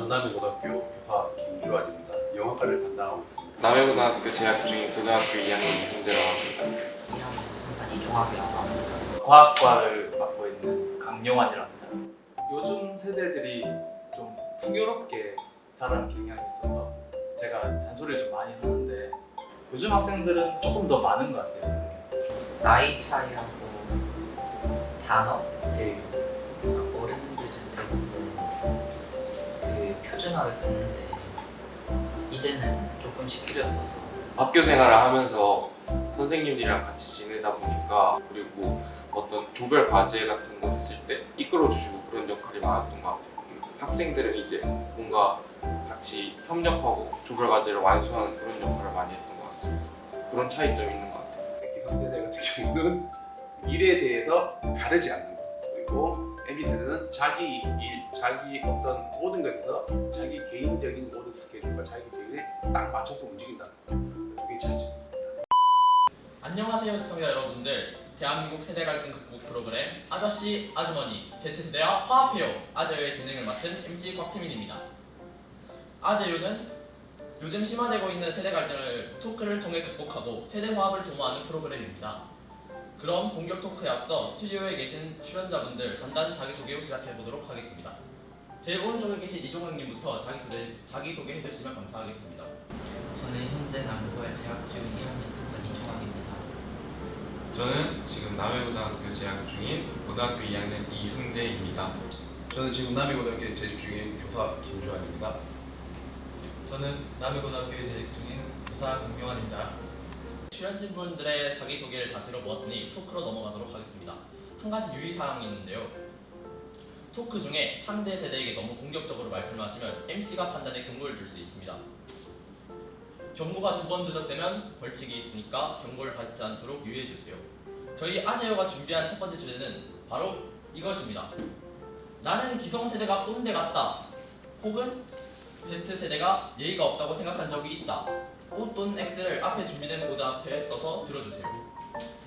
저는 남해고등학교 교사 김주환입니다. 영어과를 담당하고 있습니다. 남해고등학교 재학 중인 고등학교 2학년 이승재라고 합니다. 2학년 상반이 종합이라고 합니다. 과학과를 맡고 있는 강용환이라고 합니다. 요즘 세대들이 좀 풍요롭게 자라는 경향이 있어서 제가 잔소리를 좀 많이 하는데 요즘 학생들은 조금 더 많은 것 같아요. 나이 차이하고 단어들 어른들은 대부분 그 표준어를 쓰는데 이제는 조금씩 줄였어서 학교 생활을 하면서 선생님들이랑 같이 지내다 보니까 그리고 어떤 조별 과제 같은 거 했을 때 이끌어주시고 그런 역할이 많았던 것 같아요. 학생들은 이제 뭔가 같이 협력하고 조별 과제를 완수하는 그런 역할을 많이 했던 것 같습니다. 그런 차이점이 있는 것 같아요. 기성세대 같은 경우는 일에 대해서 가르지 않는 것, 그리고 MZ세대는 자기 일, 자기 어떤 모든 것에서 자기 개인적인 모든 스케줄과 자기 개인에 딱 맞춰서 움직인다는 것, 그게 차이죠. 안녕하세요 시청자 여러분들. 대한민국 세대 갈등 극복 프로그램 아저씨 아주머니 Z세대와 화합해요 아재유의 진행을 맡은 MC 곽태민입니다. 아재유는 요즘 심화되고 있는 세대 갈등을 토크를 통해 극복하고 세대 화합을 도모하는 프로그램입니다. 그럼 본격 토크에 앞서 스튜디오에 계신 출연자분들 간단 자기소개 후 시작해보도록 하겠습니다. 제 오른쪽에 계신 이종학님부터 자기소개 해주시면 감사하겠습니다. 저는 현재 남고에 재학 중인 2학년 상반 이종학입니다. 저는 지금 남해고등학교 재학 중인 고등학교 2학년 이승재입니다. 저는 지금 남해고등학교 재직 중인 교사 김주환입니다. 저는 남해고등학교에 재직 중인 교사 강용환입니다. 출연진분들의 자기소개를 다 들어보았으니 토크로 넘어가도록 하겠습니다. 한 가지 유의사항이 있는데요. 토크 중에 상대 세대에게 너무 공격적으로 말씀하시면 MC가 판단에 경고를 줄 수 있습니다. 경고가 2번 누적되면 벌칙이 있으니까 경고를 받지 않도록 유의해주세요. 저희 아재요가 준비한 첫 번째 주제는 바로 이것입니다. 나는 기성세대가 꼰대 같다. 혹은 Z세대가 예의가 없다고 생각한 적이 있다. O 또는 X를 앞에 준비된 보드 앞에 써서 들어주세요.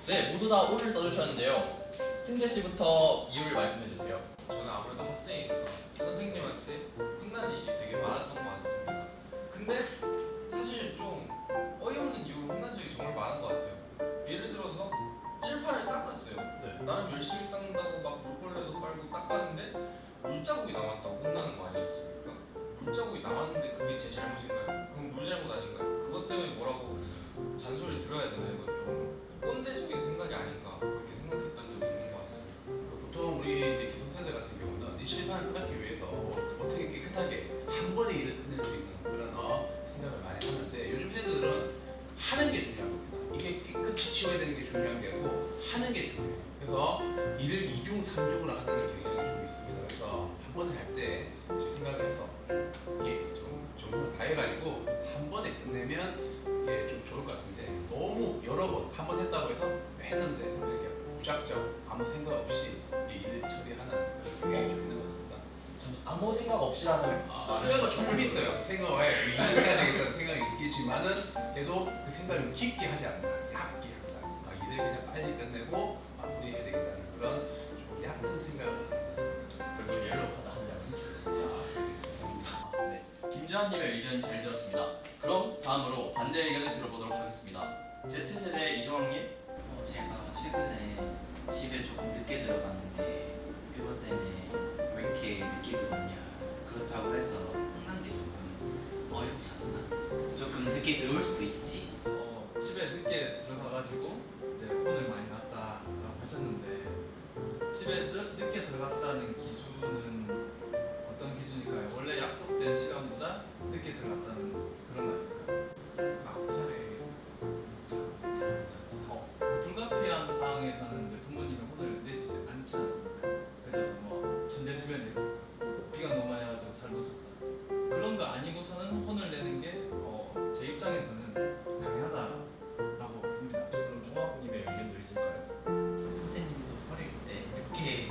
네, 모두 다 O를 써주셨는데요. 승재씨부터 이유를 말씀해주세요. 저는 아무래도 학생이라서 선생님한테 혼난 일이 되게 많았던 것 같습니다. 근데 사실 좀 어이없는 이유로 혼난 적이 정말 많은 것 같아요. 예를 들어서 칠판을 닦았어요. 나는 열심히 닦는다고 막 물걸레도 빨고 닦았는데 물자국이 남았다고 혼나는 거 아니겠습니까? 물자국이 남았는데 그게 제 잘못인가요? 그건 물 잘못 아닌가요? 그것 때문에 뭐라고 잔소리를 들어야 되나? 이건 좀 꼰대적인 생각이 아닌가 그렇게 생각했던 적이 있는 것 같습니다. 보통 우리 이제 기성세대 같은 경우는 이 실판을 닦기 위해서 어떻게 깨끗하게 한 번에 일을 끝낼 수 있는 그런 생각을 많이 하는데 요즘 세대들은 하는 게 중요한 겁니다. 이게 깨끗이 치워야 되는 게 중요한 게 아니고 하는 게 중요해요. 그래서 일을 2중, 3중으로 하는 경향이 좀 있습니다. 그래서 한 번에 할 때 생각을 해서 이게 좀 정성을 다해가지고 한 번에 끝내면 이게 좀 좋을 것 같은데 너무 여러 번 한 번 했다고 해서 했는데 이렇게 무작정 아무 생각 없이 이 일을 처리하는 그런 경향이 좀 있는 것 같습니다. 저는 아무 생각 없이라는 생각은 조금 있어요. 생각을 일을 해야 되겠다는 생각이 있겠지만은 그래도 그 생각을 좀 깊게 하지 않는다. 얕게 한다. 일을 그냥 빨리 끝내고 마무리해야 되겠다는 그런 좀 얕은 생각을 그리고 옐로우 카드 한 장 주셨습니다. 네, 김주환님의 의견 잘 들었습니다. 그럼 다음으로 반대 의견을 들어보도록 하겠습니다. Z세대 이종학님. 제가 최근에 집에 조금 늦게 들어갔는데 그것 때문에 왜 이렇게 늦게 들어오냐 그렇다고 해서 혼난 게 조금 어렵지 않나? 조금 늦게 들어올 수도 있지. 집에 늦게 들어가가지고 이제 혼을 많이 났다라고 하셨는데 집에 늦게 들어갔다는 기준은 어떤 기준일까요? 원래 약속된 시간보다 늦게 들어갔다는 그런 거 아닐까요? 막차에 불가피한 상황에서는 이제 부모님이 혼을 내지 않지 않습니까? 그래서 뭐 천재지변이고 비가 너무 많이 와가지고 잘 못 잤다 그런 거 아니고서는 혼을 내는 게 제 입장에서는 당연하다라고 봅니다. 그럼 종학님의 의견도 있을까요? 선생님도 어릴 때 늦게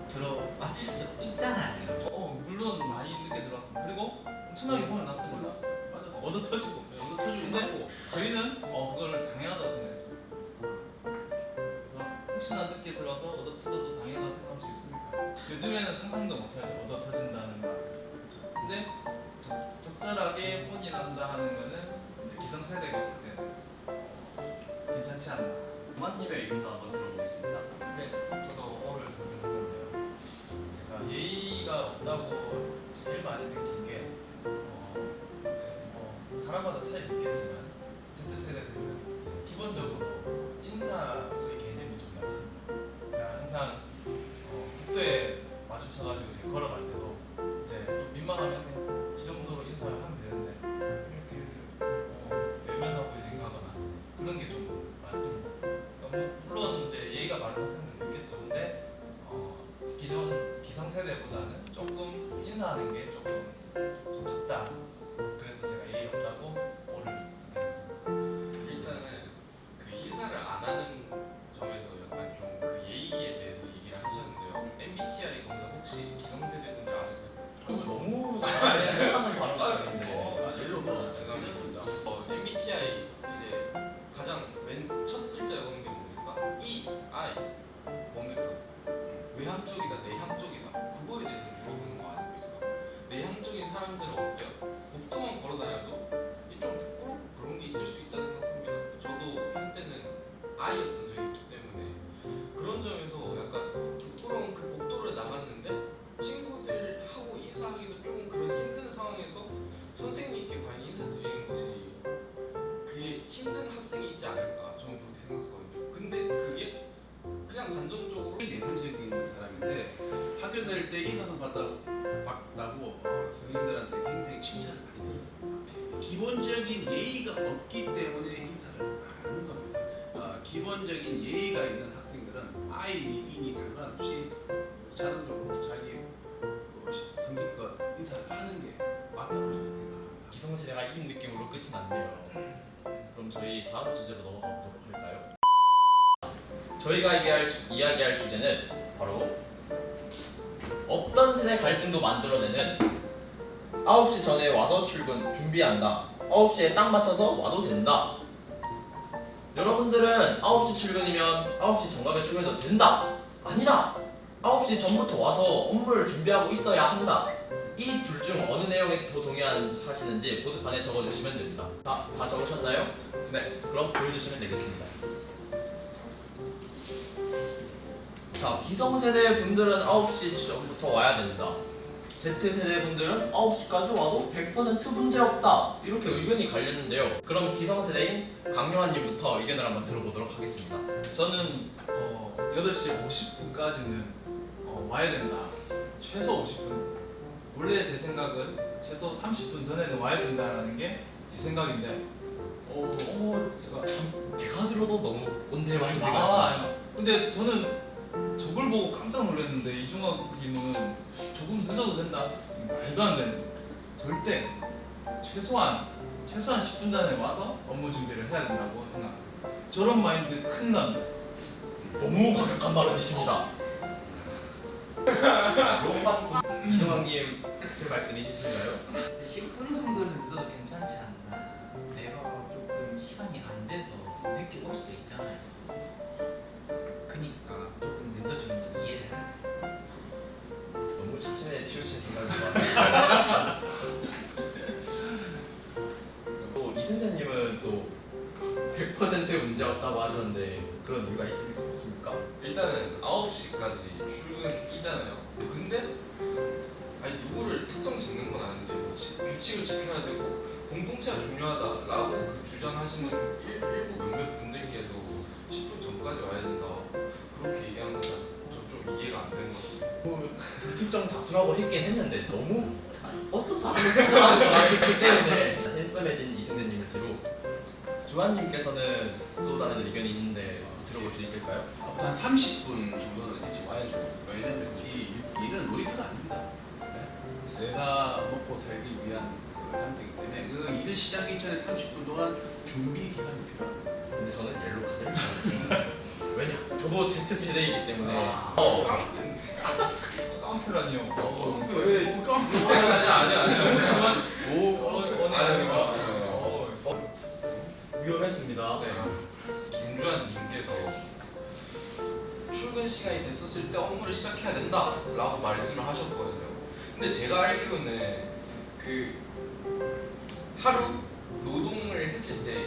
들어왔을 수도 있잖아요. 물론 많이 늦게 들어왔습니다. 그리고 엄청나게 혼을 났습니다. 맞았어. 얻어 터지고. 근데 저희는 그거를 당연하다고 생각했습니다. 그래서 혹시나 늦게 들어와서 얻어 터져도 당연하다고 생각할 수 있습니까? 요즘에는 상상도 못하죠. 얻어 터진다는 말. 그렇죠? 근데 적절하게 혼이 난다 하는 거는 이제 기성세대가 볼 때는 괜찮지 않나. 부모님의 의견도 한번 들어보겠습니다. 네, 저도 O를 선택했는데요. 제가 예의가 없다고 제일 많이 느낀 게 이제 뭐 사람마다 차이는 있겠지만 Z세대들은 기본적으로 인사의 개념이 좀 낮아요. 그러니까 항상 복도에 마주쳐가지고 이제 걸어갈 때도 이제 좀 민망하면 이 정도로 인사를 하면 되는데 이렇게 외면하고 이제 가거나 그런 게 좀 많습니다. 그러니까 뭐 물론 이제 예의가 바른 학생들도 있겠죠. 근데 기존 기성세대보다는 조금 인사하는 게 조금 좀 적다. 그래서 제가 예의 없다고 오를 선택했습니다. 일단은 그 인사를 안 하는 점에서 약간 좀 그 예의에 대해서 얘기를 하셨는데요. MBTI 검사 혹시 기성세대분들 아시나요? 너무 잘하는 발언 같은데 일로 뭐 죄송합니다. MBTI 이제 가장 맨 첫 글자에 오는 게 뭡니까? E, I 뭡니까? 외향 쪽이다, 내향 쪽이다. 그거에 대해서 물어보는 거 아니고요, 제가. 내향적인 사람들은 어때요? 복도만 걸어다녀도 좀 부끄럽고 그런 게 있을 수 있다는 생각합니다. 저도 한때는 I였던 적이 있기 때문에 그런 점에서 약간 부끄러운 그 복도를 나갔는데 친구들하고 인사하기도 조금 그런 힘든 상황에서 선생님께 과연 인사드리는 것이 그게 힘든 학생이 있지 않을까 저는 그렇게 생각하거든요. 근데 그게 그냥 감정적으로 내성적인 사람인데 학교 다닐 때 인사성 받다고 선생님들한테 굉장히 칭찬을 많이 들었습니다. 기본적인 예의가 없기 때문에 인사를 안 하는 겁니다. 기본적인 예의가 있는 학생들은 아이니 이니 상관없이 자동적으로 자기 성질껏 인사를 하는 게 맞다고 저는 생각합니다. 기성세대가 이긴 느낌으로 끝이 났네요. 그럼 저희 다음 주제로 넘어가 보도록 할까요? 저희가 이야기할 주제는 바로 없던 세대 갈등도 만들어내는 9시 전에 와서 출근 준비한다. 9시에 딱 맞춰서 와도 된다. 여러분들은 9시 출근이면 9시 정각에 출근해도 된다. 아니다. 9시 전부터 와서 업무를 준비하고 있어야 한다. 이 둘 중 어느 내용에 더 동의하시는지 보드판에 적어주시면 됩니다. 다 적으셨나요? 네. 그럼 보여주시면 되겠습니다. 자, 기성세대 분들은 9시 전부터 와야 된다. Z세대 분들은 9시까지 와도 100% 문제없다. 이렇게 의견이 갈렸는데요. 그럼 기성세대인 강요한님부터 의견을 한번 들어보도록 하겠습니다. 저는 8시 50분까지는 와야 된다. 최소 50분. 원래 제 생각은 최소 30분 전에는 와야 된다라는 게 제 생각인데 제가 들어도 너무 꼰대 마인드 아, 같습니다. 근데 저는 저걸 보고 깜짝 놀랐는데 이종학님은 조금 늦어도 된다. 말도 안 되는 거. 절대 최소한 10분 전에 와서 업무 준비를 해야 된다고 생각합니다. 저런 마인드 큰일 납니다. 너무 과격한 발언이십니다. 이정학님 제 말씀 있으신가요? 10분 정도는 늦어도 괜찮지 않나. 내가 조금 시간이 안 돼서 늦게 올 수도 있잖아요. 그니까 조금 늦어주는 건 이해를 하자. 너무 자신에 치우친 생각이 많아요. 또 이승재님은 또 100% 문제 없다고 하셨는데 그런 이유가 있습니까? 일단은 9시까지 출근이잖아요. 근데 아니 누구를 특정 짓는 건 아닌데 규칙을 지켜야 되고 공동체가 중요하다라고 그 주장하시는 일부 몇몇 분들께서 10분 전까지 와야 된다 그렇게 얘기하는 건 좀 이해가 안 되는 것 같습니다. 불특정 다수라고 했긴 했는데 너무 어떤 사람을 특정하는 걸 알기 때문에 핸섬해진 이승재님을 뒤로 조한님께서는 또 다른 의견이 있는데 들어볼 수 있을까요? 한 30분 정도는 일찍 와야죠. 왜냐면 이 일은 놀이터가 아닙니다. 네? 내가 먹고 살기 위한 그 상태이기 때문에 그 일을 시작하기 전에 30분 동안 준비 기간이 필요합니다. 근데 저는 옐로 카드를 받았습니다. 왜냐? 저도 Z세대이기 때문에 깡패라니요. 왜? 아니야. 잠시만. 아닙니다. 위험했습니다. 네. 김주환 님께서 출근 시간이 됐었을 때 업무를 시작해야 된다라고 말씀을 하셨거든요. 근데 제가 알기로는 그 하루 노동을 했을 때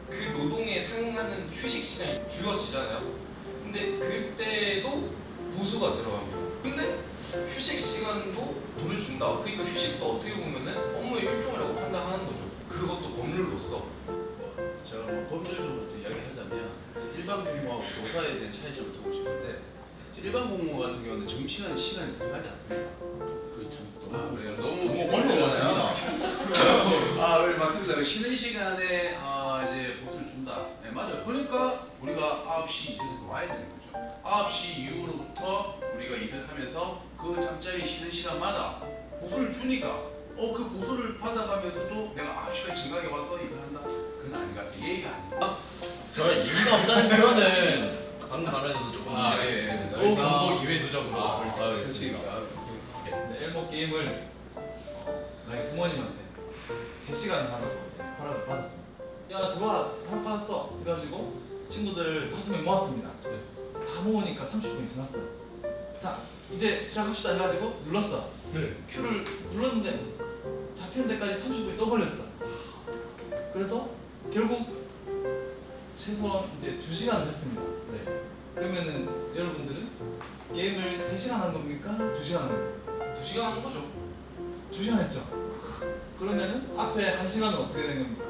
그 노동에 상응하는 휴식 시간이 줄어지잖아요. 근데 그때도 보수가 들어갑니다. 근데 휴식 시간도 돈을 준다. 그러니까 휴식도 어떻게 보면은 업무의 일종이라고 판단하는 거죠. 그것도 법률로서. 제가 뭐 법률적으로 이야기하자면 일반 공무하고 교사에 대한 차이점을 두고 싶은데 일반 공무 같은 경우는 점심시간에 시간이 들어가지 않습니다. 그렇죠. 그래요. 너무 얼마 아, 네, 맞습니다. 쉬는 시간에 이제 보수를 준다. 네, 맞아요. 그러니까 우리가 9시 이전에 와야 되는 거죠. 9시 이후로부터 우리가 일을 하면서 그 잠잠히 쉬는 시간마다 보수를 주니까 그 보수를 받아가면서도 내가 9시까지 정각에 와서 일을 한다? 그건 아닌 것 같아요. 예의가 아니에요. 저 예의가 없다는 표현은 방금 발언에서도 조금 예. 또 경고 이외 누적으로 그렇지. 네, 엘모 게임을 만약 부모님한테 3시간 하라고 이제 허락을 받았어. 야 들어와 허락 받았어. 그래가지고 친구들 5명 모았습니다. 다 모으니까 30분이 지났어. 자 이제 시작합시다 해가지고 눌렀어. 네. 큐를 눌렀는데 잡히는 데까지 30분이 또 걸렸어. 그래서 결국 최소한 이제 2시간을 했습니다. 네. 그러면은 여러분들은 게임을 3시간 한 겁니까? 2시간 한 겁니까? 2시간 한 거죠. 2시간 했죠? 그러면은 앞에 1시간은 어떻게 된 겁니까?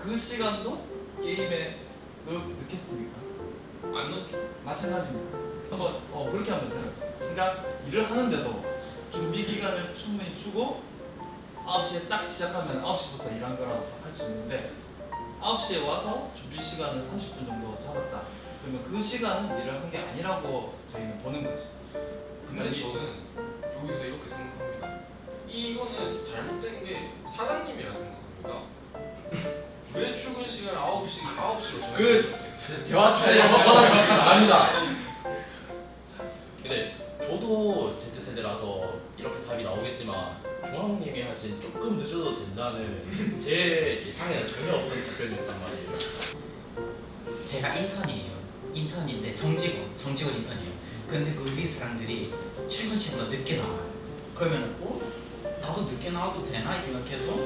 그 시간도 게임에 넣겠습니까? 안 넣죠. 마찬가지입니다. 한번 그렇게 한번 생각해요. 그러니까 일을 하는데도 준비 기간을 충분히 주고 9시에 딱 시작하면 9시부터 일한 거라고 할 수 있는데 9시에 와서 준비 시간을 30분 정도 잡았다. 그러면 그 시간은 일을 한 게 아니라고 저희는 보는 거지. 근데 저는 여기서 이렇게 생각합니다. 이거는 잘못된 게 사장님이라 생각합니다. 왜 출근 시간 9시로 정해졌겠어요? 대화 주제를 바꿔달라고 합니다. 근데 저도 Z세대라서 이렇게 답이 나오겠지만 종학님이 하신 조금 늦어도 된다는 제 예상에는 전혀 없던 답변이었단 말이에요. 제가 인턴인데 정직원 인턴이에요. 근데 그 위에 사람들이 출근 시간보다 늦게 나와요. 그러면 나도 늦게 나와도 되나 이 생각해서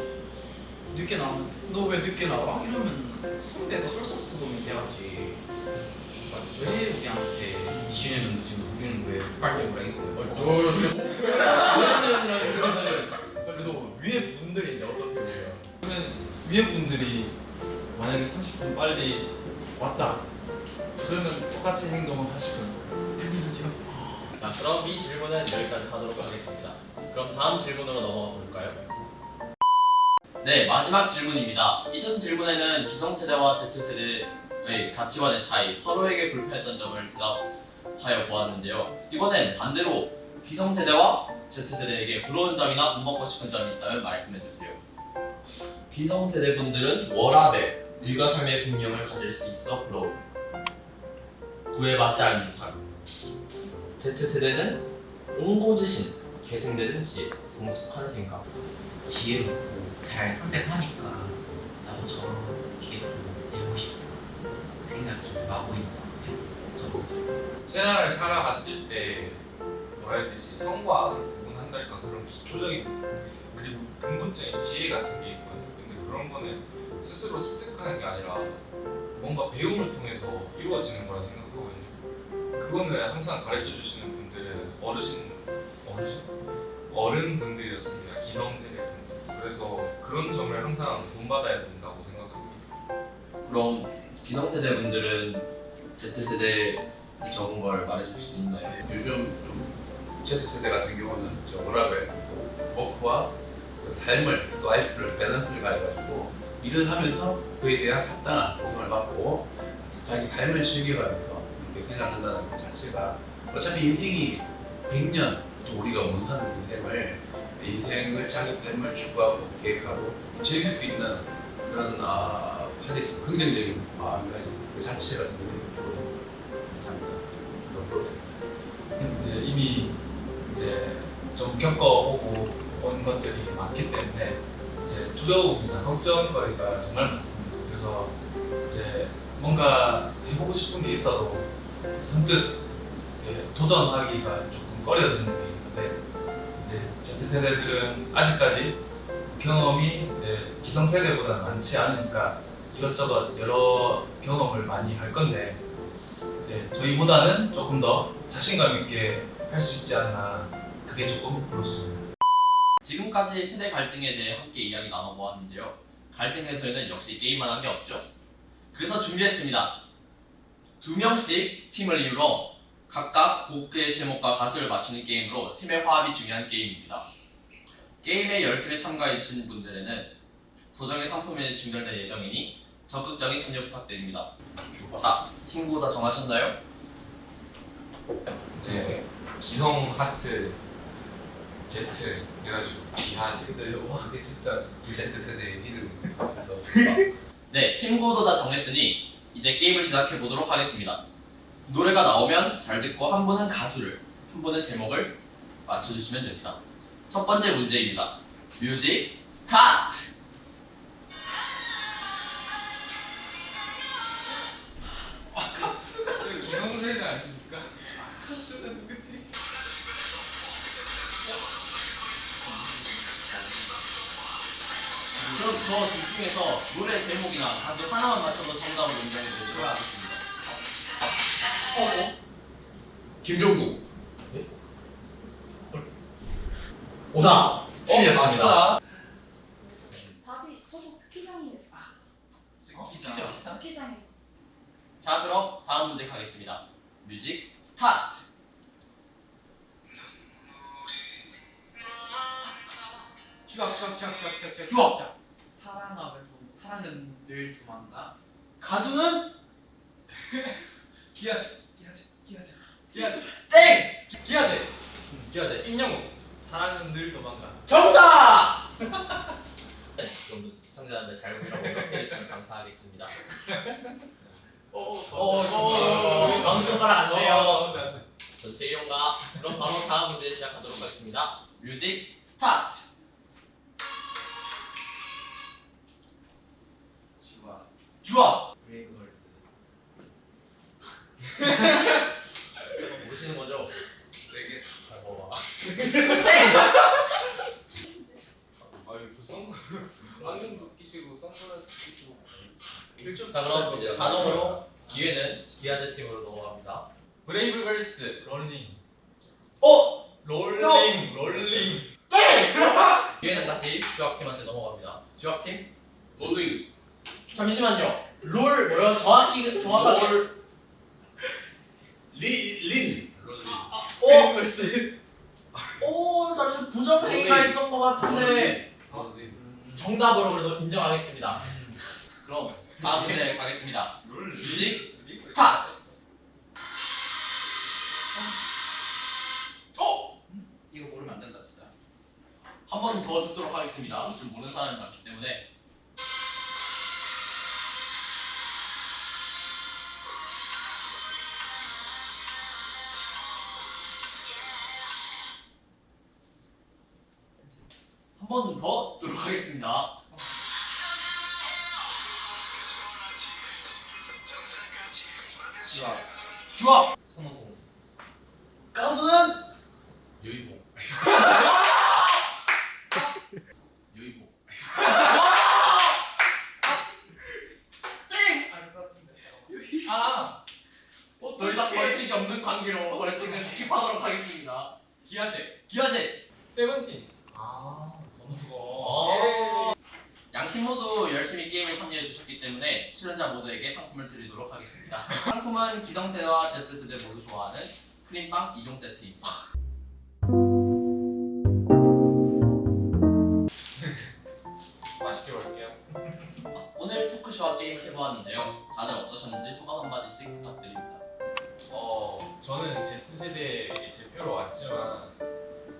늦게 나오면 너 왜 늦게 나와? 이러면 선배가 솔선수범이 돼야지. 왜 우리한테 지네는 늦으면 우리는 왜 빨리 오라 이거예요? 그래도 위에 분들인데 어떻게 보세요? 그러면 위에 분들이 만약에 30분 빨리 왔다. 그러면 똑같이 행동을 하실 거예요. 당연하죠. 자, 그럼 이 질문은 여기까지 하도록 하겠습니다. 그럼 다음 질문으로 넘어가 볼까요? 네, 마지막 질문입니다. 이전 질문에는 기성세대와 Z세대의 가치관의 차이, 서로에게 불편했던 점을 대답하여 보았는데요. 이번엔 반대로 기성세대와 Z세대에게 부러운 점이나 본받고 싶은 점이 있다면 말씀해 주세요. 기성세대 분들은 워라밸, 일과 삶의 분명을 가질 수 있어 부러움. 구애받지 않는 삶. Z세대는 옹고지신, 계승되는 지혜, 성숙한 생각. 지혜롭고 잘 선택하니까 나도 저렇게 좀 되고 싶다 생각이 좀 하고 있는 것 같아요. 점수. 생활을 살아갔을 때 뭐라 해야 되지? 성과 악을 구분한달까 그런 기초적인 그리고 근본적인 지혜 같은 게 있거든요. 근데 그런 거는 스스로 습득하는 게 아니라 뭔가 배움을 통해서 이루어지는 거라 생각하거든요. 그거는 항상 가르쳐 주시는 분들은 어른분들이었습니다. 기성세대 분들. 그래서 그런 점을 항상 본받아야 된다고 생각합니다. 그럼 기성세대 분들은 Z세대에 적은 걸 말해줄 수 있나요? 네, 요즘 좀 Z세대 같은 경우는 저 워라밸, 워크와 그 삶을, 라이프를 밸런스를 가져가지고 일을 하면서 그에 대한 합당한 보상을 받고 자기 삶을 즐겨가면서 이렇게 생각한다는 것 자체가 어차피 인생이 100년 또 우리가 못 사는 인생을 자기 삶을 추구하고 계획하고 즐길 수 있는 그런 파지티브 긍정적인 마음이 가진 그 자체가 굉장히 부러운 삶이다. 너무 부럽습니다. 이제 이미 이제 좀 겪어오고 온 것들이 많기 때문에 이제 두려움이나 걱정거리가 정말 많습니다. 그래서 이제 뭔가 해보고 싶은 게 있어도 선뜻 이제 도전하기가 조금 꺼려지는 게 있는데 이제 Z세대들은 아직까지 경험이 이제 기성세대보다 많지 않으니까 이것저것 여러 경험을 많이 할 건데 이제 저희보다는 조금 더 자신감 있게 할 수 있지 않나, 그게 조금 부럽습니다. 지금까지 세대 갈등에 대해 함께 이야기 나눠보았는데요. 갈등 해소에는 역시 게임만 한 게 없죠. 그래서 준비했습니다. 2명씩 팀을 이루어 각각 곡의 제목과 가수를 맞추는 게임으로 팀의 화합이 중요한 게임입니다. 게임에 열심히 참가해주신 분들에는 소정의 상품이 증정될 예정이니 적극적인 참여 부탁드립니다. 자, 친구 다 정하셨나요? 이제 기성 하트 Z 해가지고 기하지. 근데 와 그게 진짜 Z세대의 이름. 네, 팀구도 다 정했으니 이제 게임을 시작해 보도록 하겠습니다. 노래가 나오면 잘 듣고 한 분은 가수를, 한 분은 제목을 맞춰주시면 됩니다. 첫 번째 문제입니다. 뮤직 스타트! 기성세대 아닙니까? 가수가 누구지? 그럼 저 둘 중에서 노래 제목이나 가수 하나만 맞춰서 정답을 인정해 드리도록 하겠습니다. 김종국. 오다! 틀렸습니다. 아싸. 답이 저도 스키장이었어. 스키장. 스키장에서. 자, 그럼 다음 문제 가겠습니다. 뮤직 스타트! 주워! 사랑은 늘 도망가. 가수는 기아제. 땡! 기아제. 기아제. 임영웅. 사랑은 늘 도망가. 정답! 여러분 시청자분들 잘 보라고 이렇게 해주시면 감사하겠습니다. 방송가락 안 돼요. 전체 이용가. 그럼 바로 다음 문제 시작하도록 하겠습니다. 뮤직 스타트! 주아! 브레이브걸스. 모르시는 거죠? 되게 잘 봐봐. 아유 안경도 끼시고 선글라스 끼시고. 자, 그럼 이제 자동으로 기회는 기아제 팀으로 넘어갑니다. 브레이브걸스. 롤링. 롤링. 기회는 다시 주학팀한테 넘어갑니다. 주학팀? 롤링. 잠시만요. 롤 뭐요? 정확하게 린. 브레이브걸스. 잠시 부정행위가 있던 것 같은데 롤링. 정답으로 그래도 인정하겠습니다. 그럼 다음 문제 가겠습니다. 뮤직 스타트! 이거 모르면 안 된다 진짜. 한 번 더 듣도록 하겠습니다. 좀 모르는 사람이 많기 때문에. 한 번 더 듣도록 하겠습니다. 주아! 손오공. 가수는 유이봉. 유이봉. 땡! 아. 더 이상 벌칙이 없는 관계로 벌칙을 스킵하도록 하겠습니다. 기아제. 기아제! 세븐틴. 손오공. 양팀 모두 열심히 게임에 참여해 주셨기 때문에 출연자 모두에게 상품을 드리도록 하겠습니다. 상품은 기성세대와 Z세대 모두 좋아하는 크림빵 2종 세트입니다. 맛있게 먹을게요. 오늘 토크쇼와 게임을 해보았는데요. 다들 어떠셨는지 소감 한마디씩 부탁드립니다. 저는 Z세대의 대표로 왔지만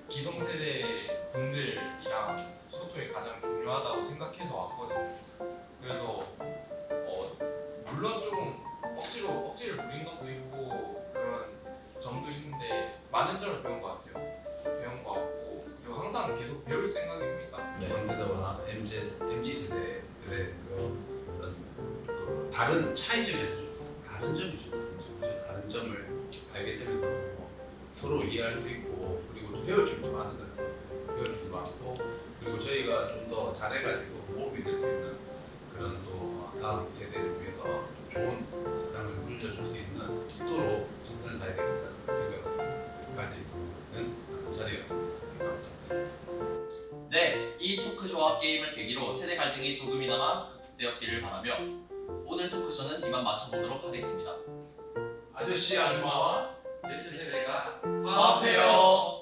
기성세대 분들이랑 소통이 가장 중요하다고 생각해서 왔거든요. 그래서 물론 좀 억지를 부린 것도 있고 그런 점도 있는데 많은 점을 배운 것 같아요. 배운 것 같고 그리고 항상 계속 배울 생각입니다. 기성세대와 MZ 세대의 그 다른 차이점이 다른 점이죠. 다른 점을 알게 되면서 서로 이해할 수 있고 그리고 또 배울 점도 많은 것 같아요. 마음으로 그리고 저희가 좀 더 잘해가지고 호흡이 될 수 있는 그런 또 다음 세대를 위해서 좀 좋은 세상을 물려줄 수 있는 뜻도로 최선을 다해야 되겠다는 생각을 가지는 자리였습니다. 감사합니다. 네, 이 토크쇼와 게임을 계기로 세대 갈등이 조금이나마 극복되었기를 바라며 오늘 토크쇼는 이만 마쳐보도록 하겠습니다. 아저씨 아줌마와 Z세대가 화합해요.